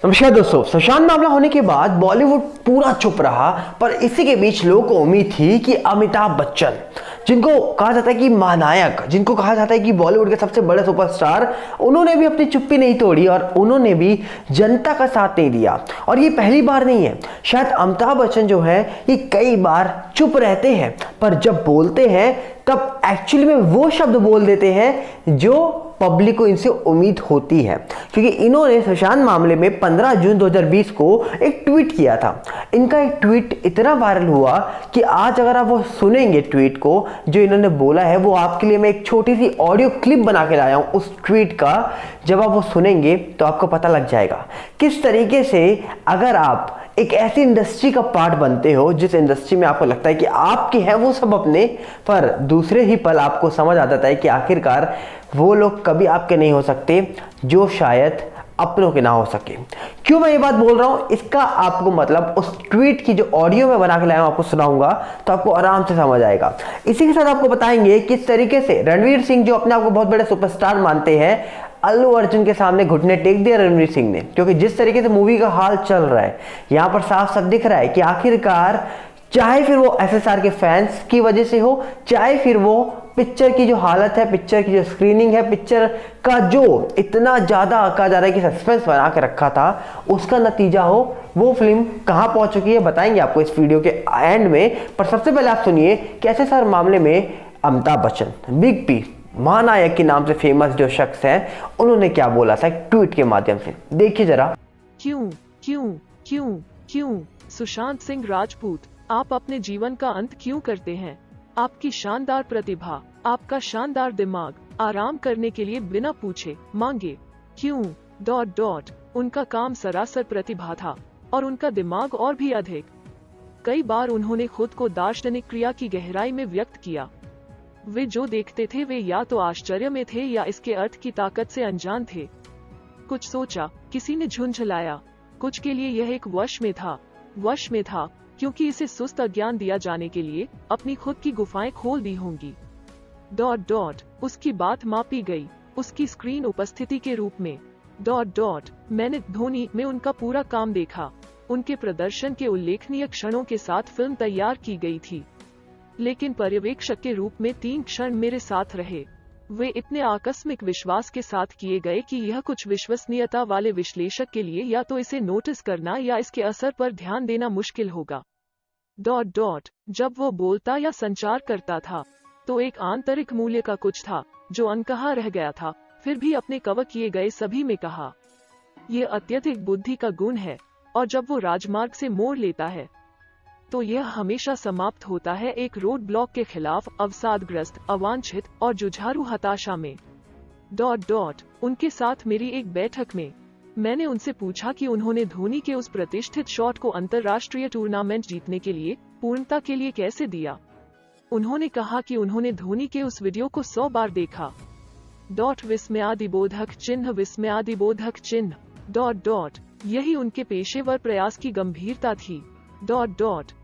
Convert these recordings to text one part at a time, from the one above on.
नमस्कार दोस्तों, सुशांत मामला होने के बाद बॉलीवुड पूरा चुप रहा, पर इसी के बीच लोगों को उम्मीद थी कि अमिताभ बच्चन, जिनको कहा जाता है कि महानायक, जिनको कहा जाता है कि बॉलीवुड के सबसे बड़े सुपरस्टार, उन्होंने भी अपनी चुप्पी नहीं तोड़ी और उन्होंने भी जनता का साथ नहीं दिया। और ये पहली बार नहीं है, शायद अमिताभ बच्चन जो है ये कई बार चुप रहते हैं, पर जब बोलते हैं तब एक्चुअली में वो शब्द बोल देते हैं जो पब्लिक को इनसे उम्मीद होती है। क्योंकि इन्होंने सुशांत मामले में 15 जून 2020 को एक ट्वीट किया था। इनका एक ट्वीट इतना वायरल हुआ कि आज अगर आप वो सुनेंगे ट्वीट को जो इन्होंने बोला है, वो आपके लिए मैं एक छोटी सी ऑडियो क्लिप बना के लाया हूं उस ट्वीट का। जब आप वो सुनेंगे तो आपको पता लग जाएगा किस तरीके से अगर आप एक ऐसी इंडस्ट्री का पार्ट बनते हो जिस इंडस्ट्री में आपको लगता है कि आपके हैं वो सब अपने, पर दूसरे ही पल आपको समझ आ जाता है कि आखिरकार वो लोग कभी आपके नहीं हो सकते जो शायद अपनों के ना हो सके। क्यों मैं ये बात बोल रहा हूं, इसका आपको मतलब उस ट्वीट की जो ऑडियो में बना के लाया हूं आपको सुनाऊंगा तो आपको आराम से समझ आएगा। इसी के साथ आपको बताएंगे किस तरीके से रणवीर सिंह, जो अपने आप को बहुत बड़े सुपरस्टार मानते हैं, अल्लू अर्जुन के सामने घुटने टेक दिया रणवीर सिंह ने। क्योंकि जिस तरीके से मूवी का हाल चल रहा है, यहां पर साफ साफ दिख रहा है कि आखिरकार चाहे फिर वो एसएसआर के फैंस की वजह से हो, चाहे फिर वो पिक्चर की जो हालत है, पिक्चर की जो स्क्रीनिंग है, पिक्चर का जो इतना ज्यादा कहा जा रहा है कि सस्पेंस बना के रखा था, उसका नतीजा हो, वो फिल्म कहां पहुंच चुकी है बताएंगे आपको इस वीडियो के एंड में। पर सबसे पहले आप सुनिए कि एसएसआर मामले में अमिताभ बच्चन, बिग पी, महानायक के नाम से फेमस जो शख्स है, उन्होंने क्या बोला था एक ट्वीट के माध्यम से। देखिए जरा। क्यों क्यों क्यों क्यों सुशांत सिंह राजपूत, आप अपने जीवन का अंत क्यों करते हैं? आपकी शानदार प्रतिभा, आपका शानदार दिमाग आराम करने के लिए बिना पूछे मांगे क्यों? उनका काम सरासर प्रतिभा था और उनका दिमाग और भी अधिक। कई बार उन्होंने खुद को दार्शनिक क्रिया की गहराई में व्यक्त किया। वे जो देखते थे वे या तो आश्चर्य में थे या इसके अर्थ की ताकत से अनजान थे। कुछ सोचा, किसी ने झुंझलाया, कुछ के लिए यह एक वश में था क्योंकि इसे सुस्त अज्ञान दिया जाने के लिए अपनी खुद की गुफाएं खोल दी होंगी। उसकी बात मापी गई उसकी स्क्रीन उपस्थिति के रूप में। मैंने धोनी में उनका पूरा काम देखा। उनके प्रदर्शन के उल्लेखनीय क्षणों के साथ फिल्म तैयार की गई थी, लेकिन पर्यवेक्षक के रूप में 3 क्षण मेरे साथ रहे। वे इतने आकस्मिक विश्वास के साथ किए गए कि यह कुछ विश्वसनीयता वाले विश्लेषक के लिए या तो इसे नोटिस करना या इसके असर पर ध्यान देना मुश्किल होगा। जब वो बोलता या संचार करता था तो एक आंतरिक मूल्य का कुछ था जो अनकहा रह गया था, फिर भी अपने कवर किए गए सभी में कहा। यह अत्यधिक बुद्धि का गुण है और जब वो राजमार्ग से मोड़ लेता है तो यह हमेशा समाप्त होता है एक रोड ब्लॉक के खिलाफ, अवसादग्रस्त, अवांछित और जुझारू हताशा में। उनके साथ मेरी एक बैठक में मैंने उनसे पूछा कि उन्होंने धोनी के उस प्रतिष्ठित शॉट को अंतर्राष्ट्रीय टूर्नामेंट जीतने के लिए पूर्णता के लिए कैसे दिया। उन्होंने कहा कि उन्होंने धोनी के उस वीडियो को 100 बार देखा। विस्मयादिबोधक चिन्ह। यही उनके पेशेवर प्रयास की गंभीरता थी।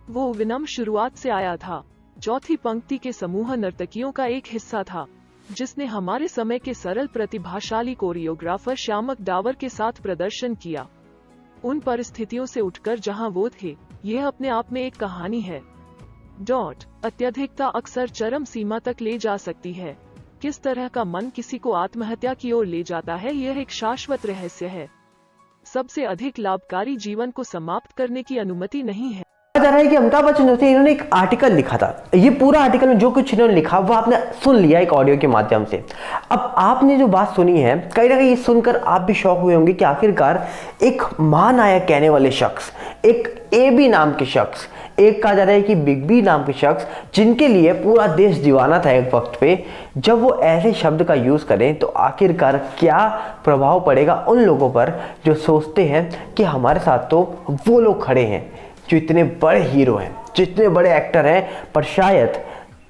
वो विनम्र शुरुआत से आया था। चौथी पंक्ति के समूह नर्तकियों का एक हिस्सा था जिसने हमारे समय के सरल प्रतिभाशाली कोरियोग्राफर श्यामक डावर के साथ प्रदर्शन किया। उन परिस्थितियों से उठकर जहां वो थे, यह अपने आप में एक कहानी है। अत्यधिकता अक्सर चरम सीमा तक ले जा सकती है। किस तरह का मन किसी को आत्महत्या की ओर ले जाता है, यह एक शाश्वत रहस्य है। सबसे अधिक लाभकारी जीवन को समाप्त करने की अनुमति नहीं है। जा रहा है कि अमिताभ बच्चन जो थे, इन्होंने एक आर्टिकल लिखा था। ये पूरा आर्टिकल में जो कुछ इन्होंने लिखा वो आपने सुन लिया एक ऑडियो के माध्यम से। अब आपने जो बात सुनी है, कहीं ना कहीं ये सुनकर आप भी शॉक हुए होंगे कि आखिरकार एक महानायक कहने वाले शख्स, एक AB नाम के शख्स, एक कहा जा रहा है कि बिग बी नाम के शख्स, जिनके लिए पूरा देश दीवाना था एक वक्त पे, जब वो ऐसे शब्द का यूज करें तो आखिरकार क्या प्रभाव पड़ेगा उन लोगों पर जो सोचते हैं कि हमारे साथ तो वो लोग खड़े हैं जो इतने बड़े हीरो हैं, जो इतने बड़े एक्टर हैं, पर शायद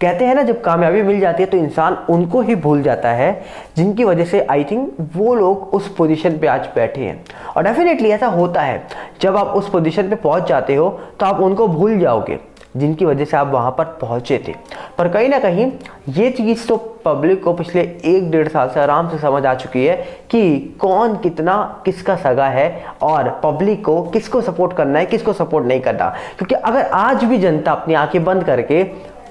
कहते हैं ना जब कामयाबी मिल जाती है तो इंसान उनको ही भूल जाता है जिनकी वजह से आई थिंक वो लोग उस पोजीशन पे आज बैठे हैं। और डेफिनेटली ऐसा होता है, जब आप उस पोजीशन पे पहुंच जाते हो तो आप उनको भूल जाओगे। जिनकी वजह से आप वहाँ पर पहुँचे थे। पर कहीं ना कहीं ये चीज़ तो पब्लिक को पिछले 1-1.5 साल से आराम से समझ आ चुकी है कि कौन कितना किसका सगा है और पब्लिक को किसको सपोर्ट करना है, किसको सपोर्ट नहीं करना। क्योंकि अगर आज भी जनता अपनी आंखें बंद करके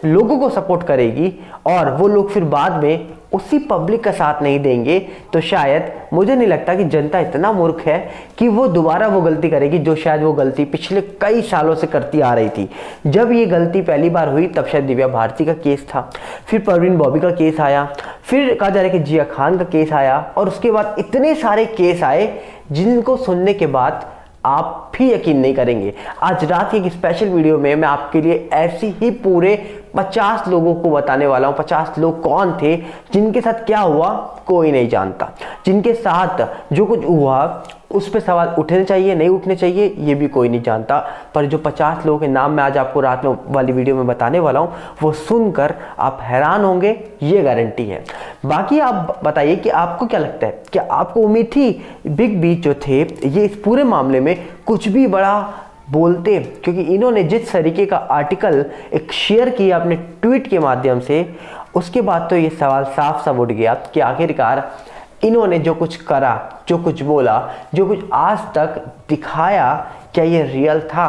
लोगों को सपोर्ट करेगी और वो लोग फिर बाद में उसी पब्लिक का साथ नहीं देंगे, तो शायद मुझे नहीं लगता कि जनता इतना मूर्ख है कि वो दोबारा वो गलती करेगी जो शायद वो गलती पिछले कई सालों से करती आ रही थी। जब ये गलती पहली बार हुई तब शायद दिव्या भारती का केस था, फिर परवीन बॉबी का केस आया, फिर कहा जा रहा है कि जिया खान का केस आया, और उसके बाद इतने सारे केस आए जिनको सुनने के बाद आप भी यकीन नहीं करेंगे। आज रात की एक स्पेशल वीडियो में मैं आपके लिए ऐसी ही पूरे 50 लोगों को बताने वाला हूं। 50 लोग कौन थे, जिनके साथ क्या हुआ कोई नहीं जानता, जिनके साथ जो कुछ हुआ उस पर सवाल उठने चाहिए नहीं उठने चाहिए ये भी कोई नहीं जानता। पर जो 50 लोगों के नाम मैं आज आपको रात में वाली वीडियो में बताने वाला हूं वो सुनकर आप हैरान होंगे, ये गारंटी है। बाकी आप बताइए कि आपको क्या लगता है, क्या आपको उम्मीद थी बिग बी जो थे ये इस पूरे मामले में कुछ भी बड़ा बोलते? क्योंकि इन्होंने जिस तरीके का आर्टिकल एक शेयर किया अपने ट्वीट के माध्यम से, उसके बाद तो ये सवाल साफ साफ उठ गया कि आखिरकार इन्होंने जो कुछ करा, जो कुछ बोला, जो कुछ आज तक दिखाया, क्या ये रियल था?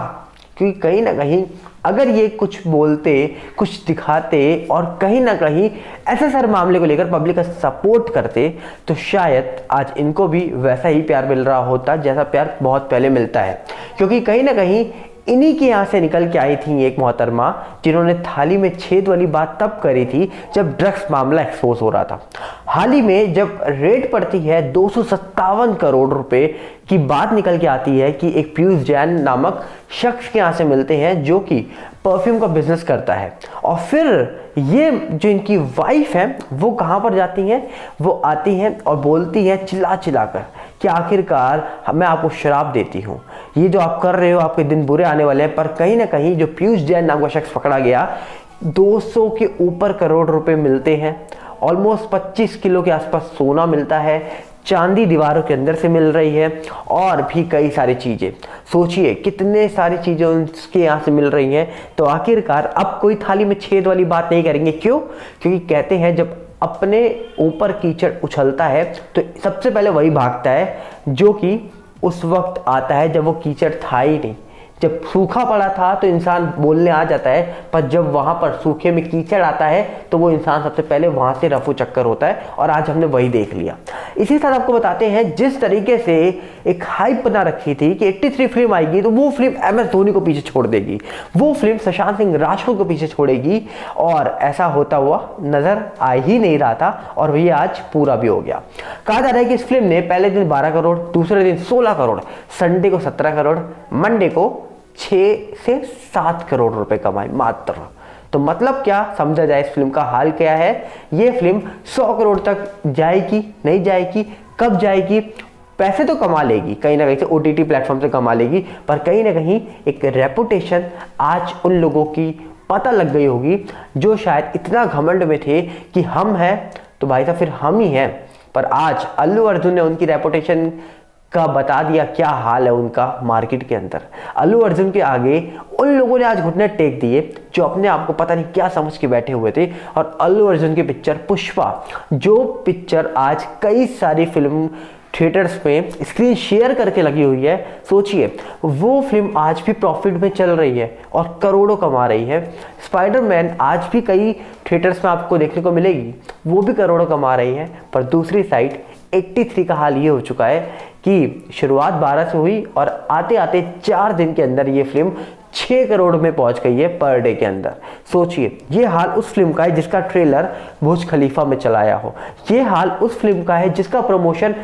क्योंकि कहीं ना कहीं अगर ये कुछ बोलते, कुछ दिखाते और कहीं ना कहीं ऐसे सारे मामले को लेकर पब्लिक का सपोर्ट करते, तो शायद आज इनको भी वैसा ही प्यार मिल रहा होता जैसा प्यार बहुत पहले मिलता है। क्योंकि कहीं ना कहीं इन्हीं के यहाँ से निकल के आई थी एक मोहतरमा जिन्होंने थाली में छेद वाली बात तब करी थी जब ड्रग्स मामला एक्सपोज हो रहा था। हाल ही में जब रेड पड़ती है 257 करोड़ रुपए की बात निकल के आती है कि एक पीयूष जैन नामक शख्स के यहाँ से मिलते हैं जो कि परफ्यूम का बिजनेस करता है, और फिर ये जो इनकी वाइफ है वो कहाँ पर जाती हैं, वो आती हैं और बोलती हैं चिल्ला चिल्ला कर कि आखिरकार मैं आपको शराब देती हूँ, ये जो आप कर रहे हो आपके दिन बुरे आने वाले हैं। पर कहीं ना कहीं जो पीयूष जैन नाम का शख्स पकड़ा गया, 200 के ऊपर करोड़ रुपए मिलते हैं, ऑलमोस्ट 25 किलो के आसपास सोना मिलता है, चांदी दीवारों के अंदर से मिल रही है, और भी कई सारी चीज़ें। सोचिए कितने सारी चीज़ें उसके यहाँ से मिल रही हैं। तो आखिरकार अब कोई थाली में छेद वाली बात नहीं करेंगे। क्यों? क्योंकि कहते हैं जब अपने ऊपर कीचड़ उछलता है तो सबसे पहले वही भागता है जो कि उस वक्त आता है जब वो कीचड़ था ही नहीं। जब सूखा पड़ा था तो इंसान बोलने आ जाता है, पर जब वहां पर सूखे में कीचड़ आता है तो वो इंसान सबसे पहले वहां से रफू चक्कर होता है, और आज हमने वही देख लिया। इसी साथ आपको बताते हैं जिस तरीके से एक हाइप बना रखी थी कि 83 फिल्म आएगी तो वो फिल्म MS धोनी को पीछे छोड़ देगी, वो फिल्म सुशांत सिंह राजपूत को पीछे छोड़ेगी, और ऐसा होता हुआ नजर आ ही नहीं रहा था, और वही आज पूरा भी हो गया। कहा जा रहा है कि इस फिल्म ने पहले दिन 12 करोड़, दूसरे दिन 16 करोड़, संडे को 17 करोड़, मंडे को 6 से 7 करोड़ रुपए कमाए मात्र। तो मतलब क्या समझा जाए, इस फिल्म का हाल क्या है? ये फिल्म 100 करोड़ तक जाएगी, नहीं जाएगी, कब जाएगी? पैसे तो कमा लेगी, कहीं ना कहीं से OTT प्लेटफॉर्म से कमा लेगी, पर कहीं ना कहीं एक रेपुटेशन आज उन लोगों की पता लग गई होगी जो शायद इतना घमंड में थे कि हम हैं तो भाई साहब फिर हम ही हैं। पर आज अल्लू अर्जुन ने उनकी रेपुटेशन का बता दिया क्या हाल है उनका मार्केट के अंदर। अल्लू अर्जुन के आगे उन लोगों ने आज घुटने टेक दिए जो अपने आप को पता नहीं क्या समझ के बैठे हुए थे। और अल्लू अर्जुन की पिक्चर पुष्पा, जो पिक्चर आज कई सारी फिल्म थिएटर्स में स्क्रीन शेयर करके लगी हुई है, सोचिए वो फिल्म आज भी प्रॉफिट में चल रही है और करोड़ों कमा रही है। स्पाइडरमैन आज भी कई थिएटर्स में आपको देखने को मिलेगी, वो भी करोड़ों कमा रही है। पर दूसरी साइड 83 का हाल ये हो चुका है कि शुरुआत 12 से हुई और आते आते 4 दिन के अंदर ये फिल्म 6 करोड़ में पहुंच गई है पर डे के अंदर। सोचिए ये हाल उस फिल्म का है जिसका ट्रेलर बुर्ज खलीफा में चलाया हो, ये हाल उस फिल्म का है जिसका प्रमोशन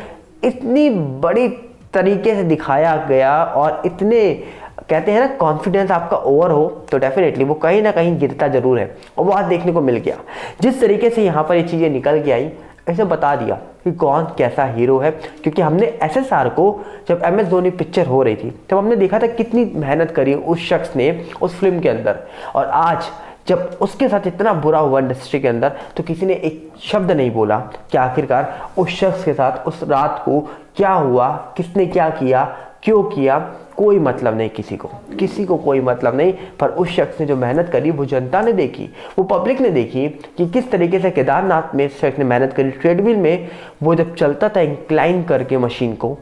इतनी बड़ी तरीके से दिखाया गया, और इतने कहते हैं ना कॉन्फिडेंस आपका ओवर हो तो डेफिनेटली वो कहीं ना कहीं गिरता जरूर है, और वो आज देखने को मिल गया। जिस तरीके से यहाँ पर ये चीज़ें निकल के आई, ऐसे बता दिया कि कौन कैसा हीरो है। क्योंकि हमने SSR को जब MS धोनी पिक्चर हो रही थी तब हमने देखा था कितनी मेहनत करी उस शख्स ने उस फिल्म के अंदर, और आज जब उसके साथ इतना बुरा हुआ इंडस्ट्री के अंदर तो किसी ने एक शब्द नहीं बोला कि आखिरकार उस शख्स के साथ उस रात को क्या हुआ, किसने क्या किया, क्यों किया, कोई मतलब नहीं, किसी को कोई मतलब नहीं। पर उस शख्स ने जो मेहनत करी वो जनता ने देखी, वो पब्लिक ने देखी कि किस तरीके से केदारनाथ में इस शख्स ने मेहनत करी। ट्रेडमिल में वो जब चलता था इंक्लाइन करके मशीन को,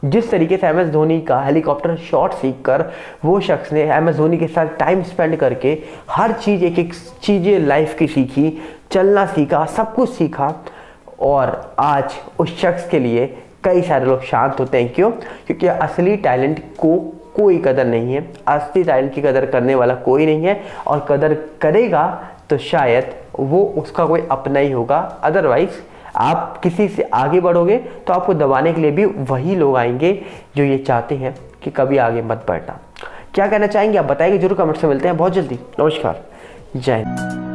जिस तरीके से MS धोनी का हेलीकॉप्टर शॉट सीख कर वो शख्स ने MS धोनी के साथ टाइम स्पेंड करके हर चीज़ एक चीज़ें लाइफ की सीखी, चलना सीखा, सब कुछ सीखा। और आज उस शख्स के लिए कई सारे लोग शांत होते हैं। क्यों? क्योंकि असली टैलेंट को कोई कदर नहीं है, असली टैलेंट की कदर करने वाला कोई नहीं है, और कदर करेगा तो शायद वो उसका कोई अपना ही होगा। अदरवाइज आप किसी से आगे बढ़ोगे तो आपको दबाने के लिए भी वही लोग आएंगे जो ये चाहते हैं कि कभी आगे मत बढ़ना। क्या कहना चाहेंगे आप बताएंगे जरूर, कमेंट से मिलते हैं बहुत जल्दी। नमस्कार, जय हिंद।